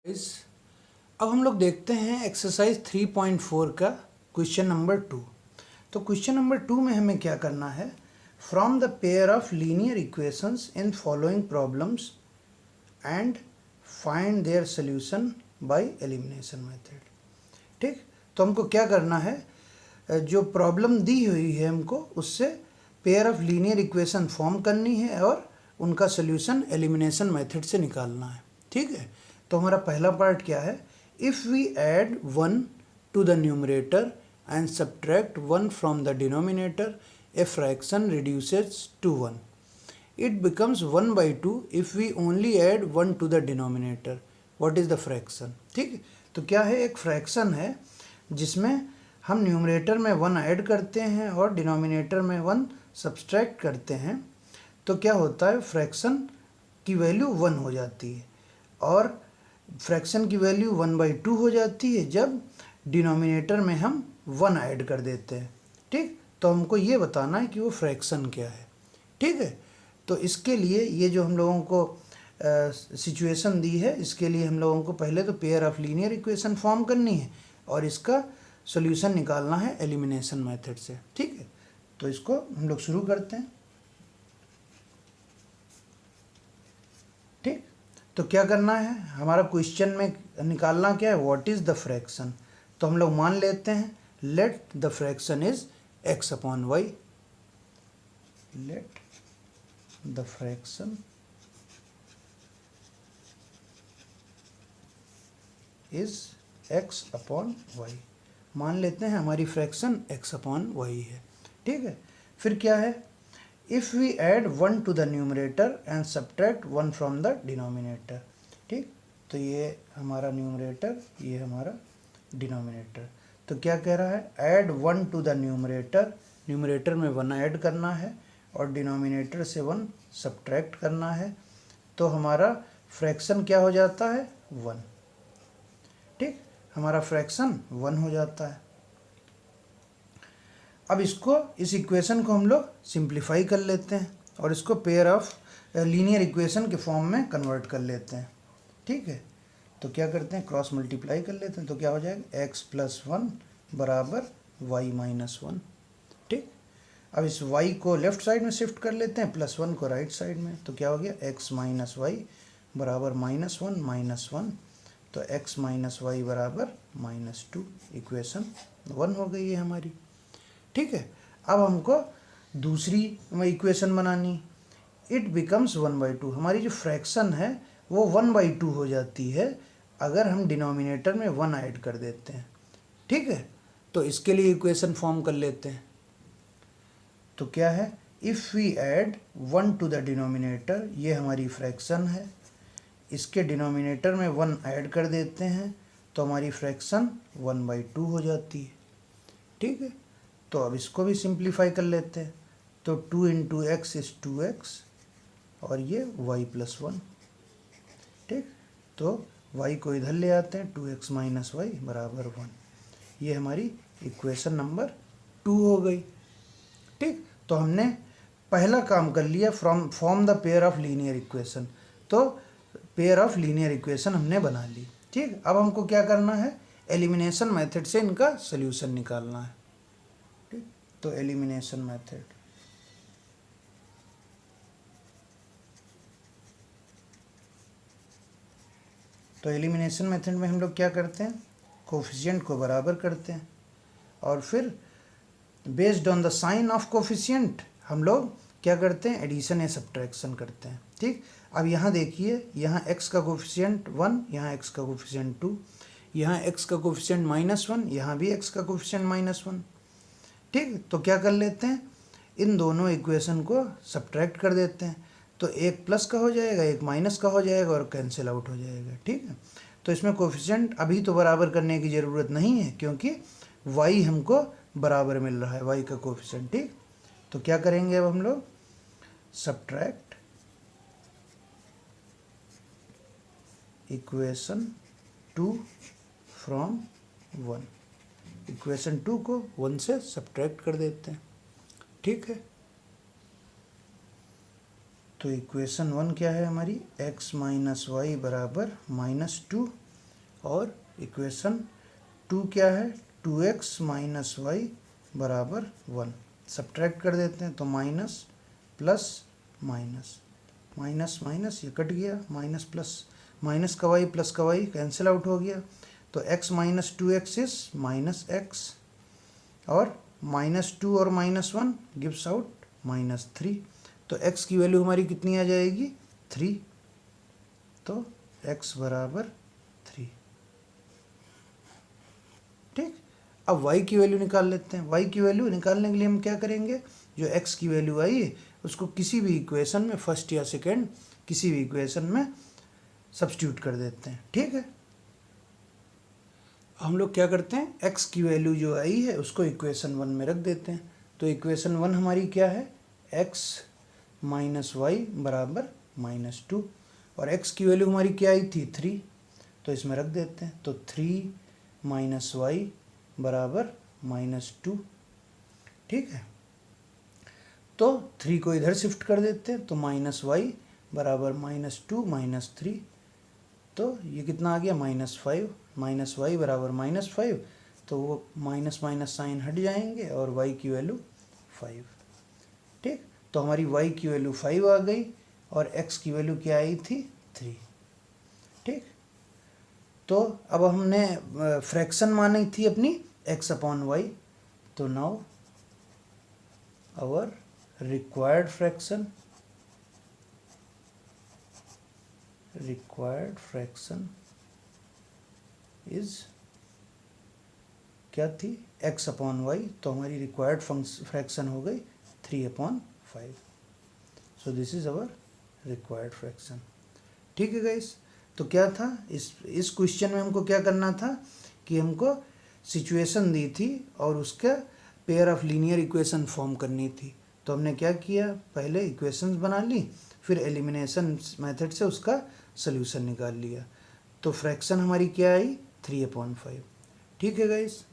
इस अब हम लोग देखते हैं एक्सरसाइज 3.4 का क्वेश्चन नंबर 2। तो क्वेश्चन नंबर 2 में हमें क्या करना है, from the pair of linear equations in following problems and find their solution by elimination method. ठीक, तो हमको क्या करना है, जो प्रॉब्लम दी हुई है हमको उससे pair of linear equation form करनी है और उनका सॉल्यूशन एलिमिनेशन मेथड से निकालना है। ठीक है, तो हमारा पहला पार्ट क्या है, if we add 1 to the numerator and subtract 1 from the denominator a fraction reduces to 1, it becomes 1/2 if we only add 1 to the denominator. what is the fraction? ठीक है, तो क्या है, एक फ्रैक्शन है जिसमें हम न्यूमरेटर में 1 ऐड करते हैं और डिनोमिनेटर में 1 सब्सट्रैक्ट करते हैं, तो क्या होता है, फ्रैक्शन की वैल्यू 1 हो जाती है और फ्रैक्शन की वैल्यू 1/2 हो जाती है जब डिनोमिनेटर में हम 1 ऐड कर देते हैं। ठीक, तो हमको ये बताना है कि वो फ्रैक्शन क्या है। ठीक है, तो इसके लिए ये जो हम लोगों को सिचुएशन दी है, इसके लिए हम लोगों को पहले तो pair of linear equation form करनी है और इसका सॉल्यूशन निकालना है एलिमिनेशन मेथड से। ठीक है, तो इसको हम लोग शुरू करते हैं। ठीक, तो क्या करना है, हमारा क्वेश्चन में निकालना क्या है, व्हाट इज़ द फ्रैक्शन। तो हम लोग मान लेते हैं let the fraction is x upon y, लेट the fraction is x upon y। मान लेते हैं हमारी फ्रैक्शन x अपॉन y है। ठीक है, फिर क्या है, if we add 1 to the numerator and subtract 1 from the denominator. ठीक, तो ये हमारा न्यूमरेटर, ये हमारा डिनोमिनेटर। तो क्या कह रहा है, add 1 to the numerator, numerator में 1 ऐड करना है और डिनोमिनेटर से 1 सब्ट्रैक्ट करना है, तो हमारा फ्रैक्शन क्या हो जाता है, 1। ठीक, हमारा फ्रैक्शन 1 हो जाता है। अब इसको, इस इक्वेशन को हम लोग सिंप्लीफाई कर लेते हैं और इसको पेयर ऑफ लीनियर इक्वेशन के फॉर्म में कन्वर्ट कर लेते हैं। ठीक है, तो क्या करते हैं, क्रॉस मल्टीप्लाई कर लेते हैं, तो क्या हो जाएगा, x + 1 बराबर y - 1। ठीक, अब इस y को लेफ्ट साइड में शिफ्ट कर लेते हैं, +1 को राइट साइड में, तो क्या हो गया, x - y बराबर -1 - 1, तो x - y बराबर -2, इक्वेशन 1 हो गई है हमारी। ठीक है, अब हमको दूसरी इक्वेशन बनानी, इट बिकम्स 1/2। हमारी जो फ्रैक्शन है वो 1/2 हो जाती है अगर हम डिनोमिनेटर में 1 ऐड कर देते हैं। ठीक है, तो इसके लिए इक्वेशन फॉर्म कर लेते हैं। तो क्या है, if we add 1 to the denominator, ये हमारी फ्रैक्शन है, इसके डिनोमिनेटर में 1 ऐड कर देते हैं तो हमारी फ्रैक्शन 1/2 हो जाती है। ठीक है, तो अब इसको भी सिंप्लीफाई कर लेते हैं, तो 2 × x इज़ 2x और ये y + 1। ठीक, तो y को इधर ले आते हैं, 2x - y बराबर 1। ये हमारी इक्वेशन नंबर 2 हो गई। ठीक, तो हमने पहला काम कर लिया, form the pair of linear equation, तो पेयर ऑफ लीनियर इक्वेशन हमने बना ली। ठीक, अब हमको क्या करना है, एलिमिनेशन मेथड से इनका सॉल्यूशन निकालना है। ठीक, तो एलिमिनेशन मेथड, तो एलिमिनेशन मेथड में हम लोग क्या करते हैं, कोफिशिएंट को बराबर करते हैं और फिर based on the sign of coefficient हम लोग क्या करते हैं, एडिशन या सब्ट्रैक्शन करते हैं। ठीक, अब यहाँ देखिए, यहाँ x का कोफिशिएंट 1, यहाँ x का कोफिशिएंट 2, यहाँ x का कोफिशिएंट -1, यहाँ भी x का कोफिशिएंट -1। ठीक, तो क्या कर लेते हैं, इन दोनों इक्वेशन को सब्ट्रैक्ट कर देते हैं, तो एक प्लस का हो जाएगा, एक माइनस का हो जाएगा और कैंसिल आउट हो जाएगा। ठीक है, तो इसमें कोफिशिएंट अभी तो बराबर करने की ज़रूरत नहीं है क्योंकि y हमको बराबर मिल रहा है, y का कोफिशिएंट। ठीक, तो क्या करेंगे, अब हम लोग सब्ट्रैक्ट इक्वेशन 2 फ्रॉम 1, इक्वेशन 2 को 1 से सब्ट्रैक्ट कर देते हैं। ठीक है, तो इक्वेशन 1 क्या है हमारी, x - y बराबर -2 और इक्वेशन 2 क्या है, 2x माइनस वाई बराबर 1। सब्ट्रैक्ट कर देते हैं तो minus plus minus, minus minus ये कट गया, माइनस प्लस, माइनस का वाई प्लस का वाई कैंसिल आउट हो गया, तो x minus 2x is minus x, और -2 और -1 गिव्स आउट -3, तो x की वैल्यू हमारी कितनी आ जाएगी, 3, तो x बराबर 3। ठीक, अब y की वैल्यू निकाल लेते हैं। y की वैल्यू निकालने के लिए हम क्या करेंगे, जो x की वैल्यू आई है उसको किसी भी इक्वेशन में, फर्स्ट या सेकेंड किसी भी इक्वेशन में सब्स्टिट्यूट कर देते हैं। ठीक है, हम लोग क्या करते हैं, x की वैल्यू जो आई है उसको इक्वेशन 1 में रख देते हैं। तो इक्वेशन 1 हमारी क्या है, x माइनस वाई बराबर -2, और x की वैल्यू हमारी क्या आई थी, 3, तो इसमें रख देते हैं। तो 3 माइनस वाई बराबर -2। ठीक है, तो 3 को इधर शिफ्ट कर देते हैं, तो माइनस वाई बराबर -2 -3, तो ये कितना आ गया, -5, माइनस वाई बराबर -5, तो वो माइनस माइनस साइन हट जाएंगे और y की वैल्यू 5। ठीक, तो हमारी y की वैल्यू 5 आ गई और x की वैल्यू क्या आई थी, 3। ठीक, तो अब हमने फ्रैक्शन मानी थी अपनी x अपॉन वाई, तो now our required fraction is क्या थी, x अपॉन वाई, तो हमारी रिक्वायर्ड फ्रैक्शन हो गई 3/5। So this is our required fraction. ठीक है गाइस, तो क्या था इस क्वेश्चन में हमको क्या करना था कि हमको सिचुएशन दी थी और उसका pair of linear equation form करनी थी। तो हमने क्या किया, पहले इक्वेशंस बना ली, फिर एलिमिनेशन मेथड से उसका सोल्यूशन निकाल लिया, तो फ्रैक्शन हमारी क्या आई, 3/5। ठीक है गाइस।